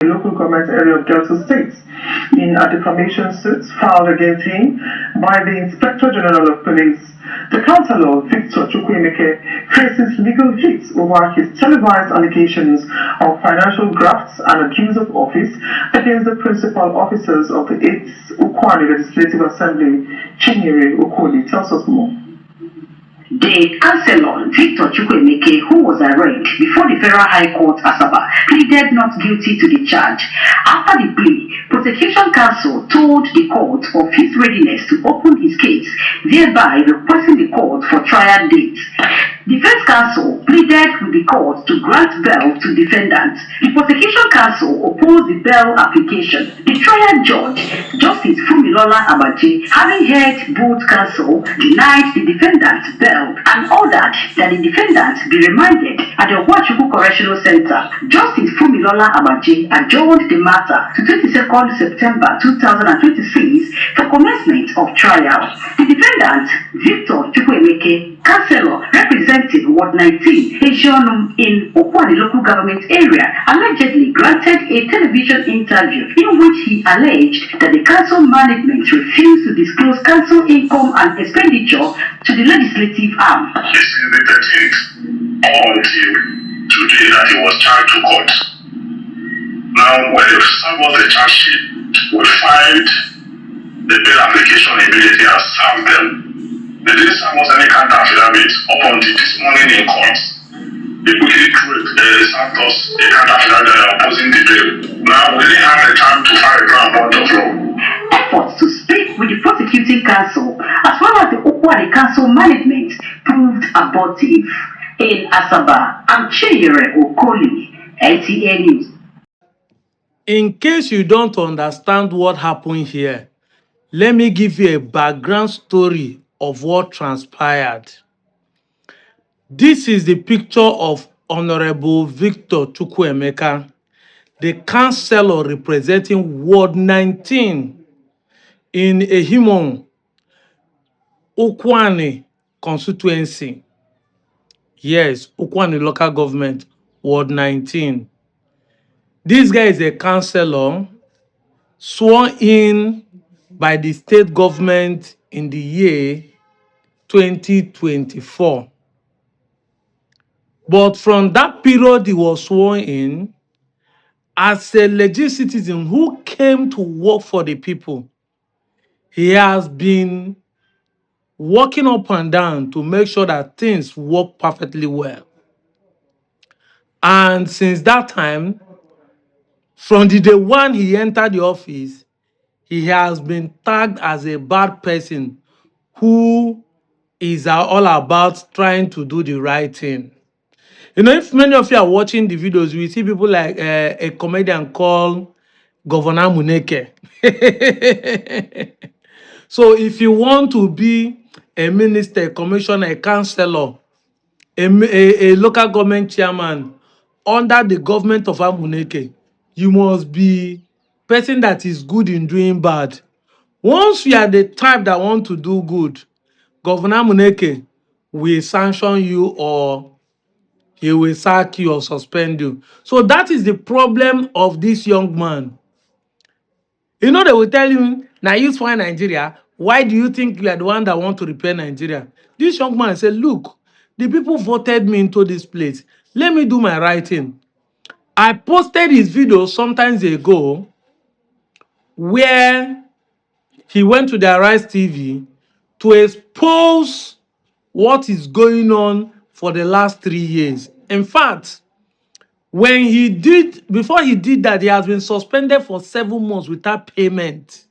local government area of Delta State in a defamation suit filed against him by the Inspector General of Police. The councillor, Victor Chukwuemeke, faces legal hits over his televised allegations of financial grafts and abuse of office against the principal officers of the 8th Ukwani Legislative Assembly. Chinyere Okoli tells us more. The councillor, Victor Chukwuemeke, who was arraigned before the Federal High Court, Asaba, pleaded not guilty to the charge. After the plea, prosecution counsel told the court of his readiness to open his case, thereby requesting the court for trial dates. Defense counsel pleaded with the court to grant bail to defendants. The prosecution counsel opposed the bail application. The trial judge, Justice Fumilola Abaji, having heard both counsel, denied the defendants bail and ordered that the defendants be remanded at the Huachuku Correctional Center. Justice Fumilola Abaji adjourned the matter to 22nd September 2026 for commencement of trial. The defendant, Victor Chukwuemeke, councillor representing Ward 19, Asianum in Okwani local government area, allegedly granted a television interview in which he alleged that the council management refused to disclose council income and expenditure to the legislative arm. This is the 13th until today that he was charged to court. Now, when they serve us the charge sheet, we filed the bail application immediately and served them. They didn't serve us any counter affidavit up until this morning in court. They quickly served us a counter affidavit opposing the bail. Now, we didn't have the time to file a ground point of law. Efforts to speak with the prosecuting counsel as well as the Okwani council management proved abortive. In Asaba, I'm Chinyere Okoli, LTA News. In case you don't understand what happened here, let me give you a background story of what transpired. This is the picture of Honorable Victor Chukwuemeka, the councillor representing Ward 19 in Ehimon, Ukwani constituency. Yes, Ukwani local government, Ward 19. This guy is a councillor sworn in by the state government in the year 2024. But from that period he was sworn in, as a legit citizen who came to work for the people, he has been working up and down to make sure that things work perfectly well. And since that time, from the day one he entered the office, he has been tagged as a bad person who is all about trying to do the right thing. You know, if many of you are watching the videos, we see people like a comedian called Governor Muneke. So if you want to be a minister, a commissioner, a councillor, a local government chairman under the government of Amuneke, you must be person that is good in doing bad. Once you are the type that want to do good, Governor Muneke will sanction you or he will sack you or suspend you. So that is the problem of this young man. You know, they will tell you, now you find Nigeria, why do you think you are the one that want to repair Nigeria? This young man said, look, the people voted me into this place. Let me do my right thing. I posted his video sometimes ago where he went to the Arise TV to expose what is going on for the last 3 years. In fact, before he did that, he has been suspended for 7 months without payment.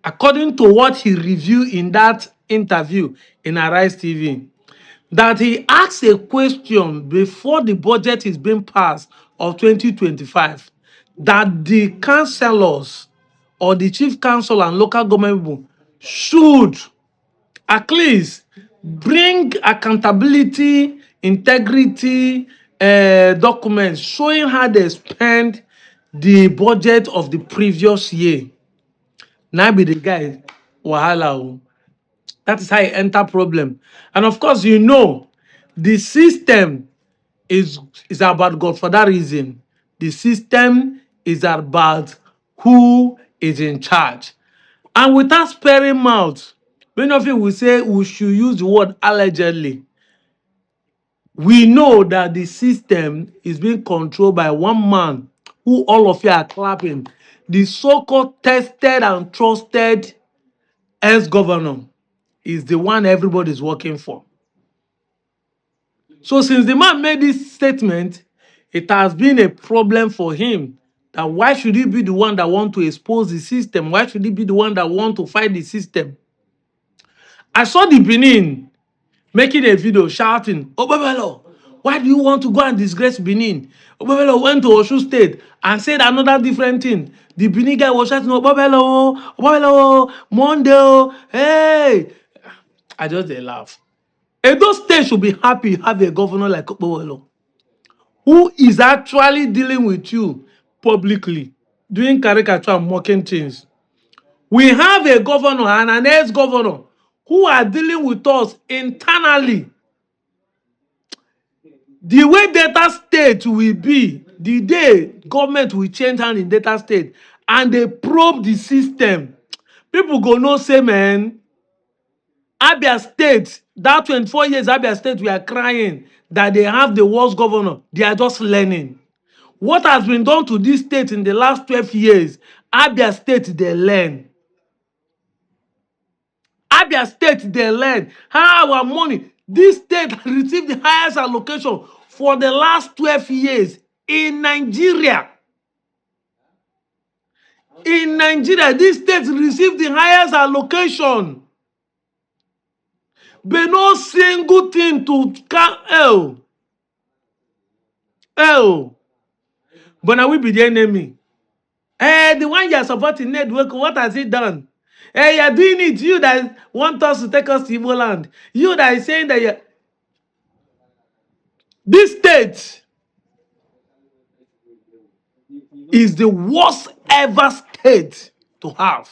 According to what he reviewed in that interview in Arise TV, that he asked a question before the budget is being passed of 2025, that the councillors or the chief council and local government people should at least bring accountability, integrity documents showing how they spend the budget of the previous year. Now be the guy wahala. That is how you enter problem. And of course, you know, the system is about God for that reason. The system is about who is in charge. And without sparing mouth, many of you will say we should use the word allegedly. We know that the system is being controlled by one man who all of you are clapping, the so-called tested and trusted ex-governor is the one everybody is working for. So since the man made this statement, it has been a problem for him. That why should he be the one that want to expose the system? Why should he be the one that want to fight the system? I saw the Benin making a video shouting, Obebelo, why do you want to go and disgrace Benin? Obebelo went to Osun State and said another different thing. The Benin guy was shouting, Obebelo, Monday, hey. I just dey laugh. Edo State should be happy to have a governor like Obebelo, who is actually dealing with you publicly, doing caricature and mocking things. We have a governor and an ex-governor who are dealing with us internally. The way Delta State will be, the day government will change hand in Delta State and they probe the system, people go know say, man, Abia State, that 24 years Abia State, we are crying that they have the worst governor. They are just learning. What has been done to this state in the last 12 years, Abia State, they learn. Abia State, they learn how our money, this state received the highest allocation for the last 12 years in Nigeria. In Nigeria, this state received the highest allocation. But no single thing to count. But now we be the enemy. The one you are supporting network, what has it done? You are doing it. You that want us to take us to Igbo land. You that is saying that this state is the worst ever state to have.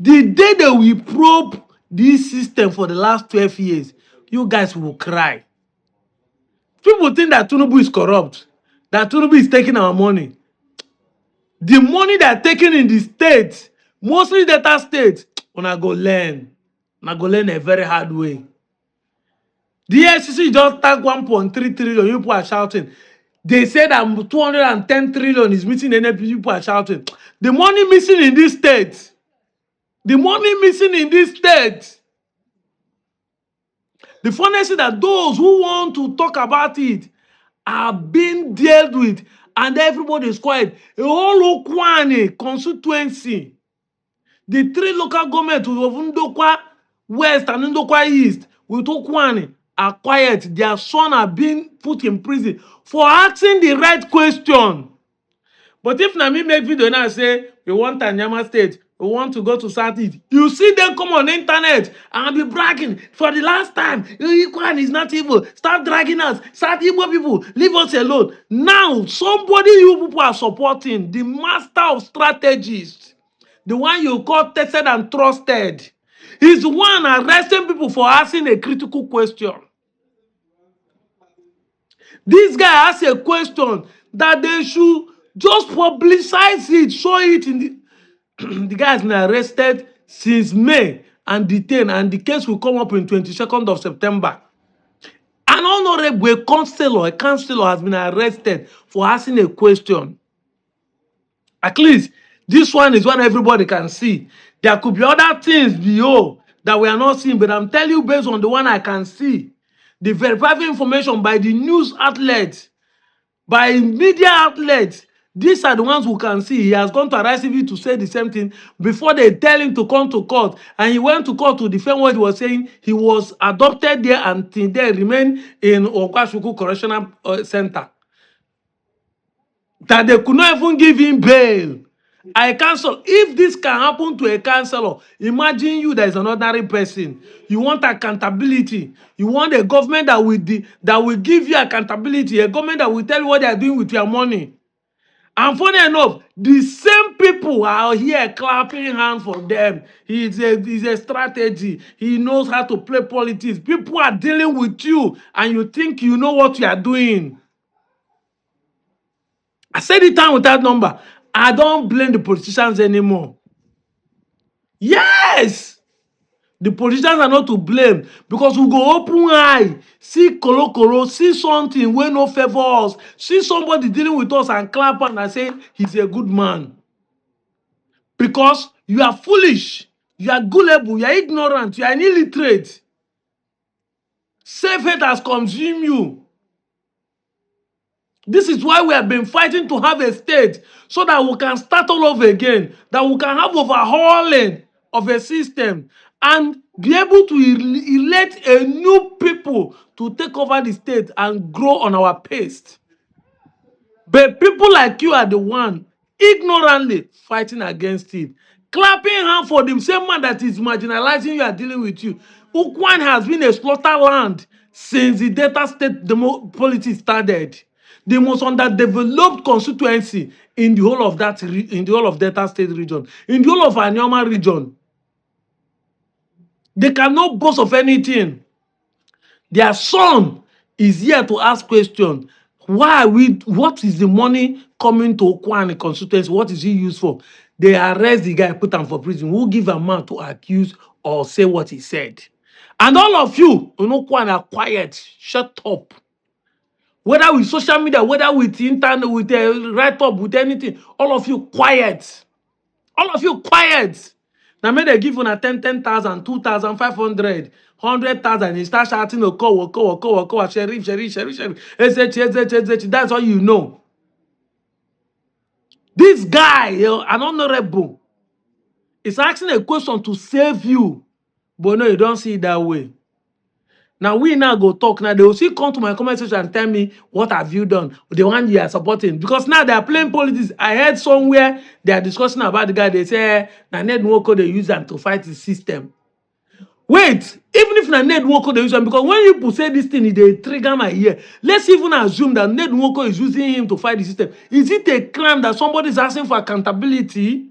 The day that we probe this system for the last 12 years, you guys will cry. People think that Tinubu is corrupt, that Tinubu is taking our money. The money they are taking in the state, mostly Delta State, una go learn. Una go learn a very hard way. The SEC just tagged 1.3 trillion. You people are shouting. They said that 210 trillion is missing. And people are shouting. The money missing in this state. The money missing in this state. The funny thing is that those who want to talk about it are being dealt with, and everybody is quiet. A whole Okwane constituency, the three local governments of Ndokwa West and Ndokwa East with Okwane are quiet. Their son are being put in prison for asking the right question. But if Nami make video now say, we want Tanyama State, we want to go to Southeast, you see them come on the internet and be bragging. For the last time, Ikwan is not evil. Stop dragging us. South Igbo people, leave us alone. Now, somebody you people are supporting, the master of strategies, the one you call tested and trusted, is the one arresting people for asking a critical question. This guy asked a question that they should just publicize it, show it in the... The guy has been arrested since May and detained, and the case will come up in 22nd of September. An honorable a councillor has been arrested for asking a question. At least this one is one everybody can see. There could be other things below that we are not seeing, but I'm telling you based on the one I can see. The verified information by the news outlets, by media outlets, these are the ones who can see. He has gone to RICV to say the same thing before they tell him to come to court. And he went to court to defend what he was saying. He was adopted there and they remain in Okwashuku Correctional Center. That they could not even give him bail. I cancel. If this can happen to a councillor, imagine you that is an ordinary person. You want accountability. You want a government that will give you accountability. A government that will tell you what they are doing with your money. And funny enough, the same people are here clapping hands for them. It's a strategy. He knows how to play politics. People are dealing with you, and you think you know what you are doing. I said it time with that number. I don't blame the politicians anymore. Yes, the politicians are not to blame because we go open eye, see kolo, see something wey no favor us, see somebody dealing with us and clap and say he's a good man. Because you are foolish, you are gullible, you are ignorant, you are illiterate. Self-hate has consumed you. This is why we have been fighting to have a state so that we can start all over again, that we can have overhauling of a system and be able to elect a new people to take over the state and grow on our pace. But people like you are the one ignorantly fighting against it. Clapping hand for the same man that is marginalizing you are dealing with you. Ukwan has been a slaughter land since the Delta State politics started. The most underdeveloped constituency in the whole of Delta State region, in the whole of Anyama region. They cannot boast of anything. Their son is here to ask questions. What is the money coming to Okwani constituency? What is he used for? They arrest the guy, put him for prison. Who give a man to accuse or say what he said? And all of you, Okwani are quiet. Shut up. Whether with social media, whether with internet, with write-up, with anything, all of you quiet. All of you quiet. Now may they give you 10,000, 2,500, 100,000. You start shouting, Oko, sheriff. That's all you know. This guy, an honorable, is asking a question to save you. But no, you don't see it that way. Now we now go talk. Now they will still come to my comment section and tell me what have you done, the one you are supporting. Because now they are playing politics. I heard somewhere they are discussing about the guy. They say Ned Nwoko they use them to fight the system. Wait, even if Ned Nwoko they use them, because when you say this thing, they trigger my ear. Let's even assume that Ned Nwoko is using him to fight the system. Is it a crime that somebody is asking for accountability?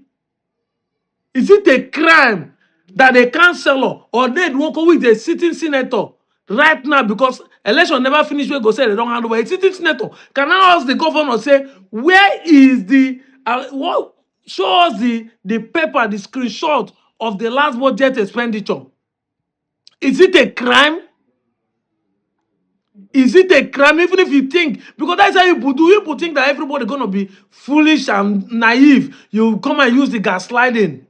Is it a crime that a councillor or Ned Nwoko with a sitting senator right now, because election never finished, we go say they don't hand over. A sitting senator can now ask the governor, say, where is the what show us the paper, the screenshot of the last budget expenditure? Is it a crime? Is it a crime? Even if you think, because that's how you do, people think that everybody gonna be foolish and naive. You come and use the gaslighting.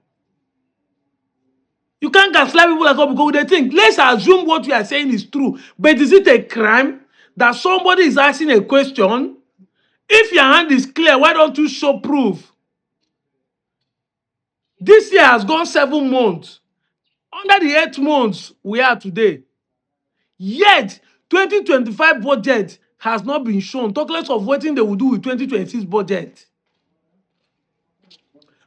You can't gaslight people like that because they think, let's assume what you are saying is true. But is it a crime that somebody is asking a question? If your hand is clear, why don't you show proof? This year has gone 7 months. Under the 8 months we are today. Yet, 2025 budget has not been shown. Talk less of what they will do with 2026 budget.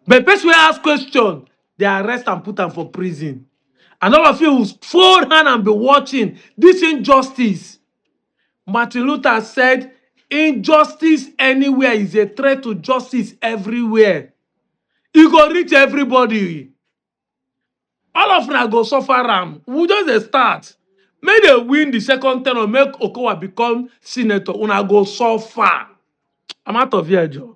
But person will ask question, they arrest and put them for prison. And all of you will fold hand and be watching this injustice. Martin Luther said, injustice anywhere is a threat to justice everywhere. It go reach everybody. All of them go suffer ram. We just start. May they win the second term or make Okowa become senator. Una go suffer. I'm out of here, Joe.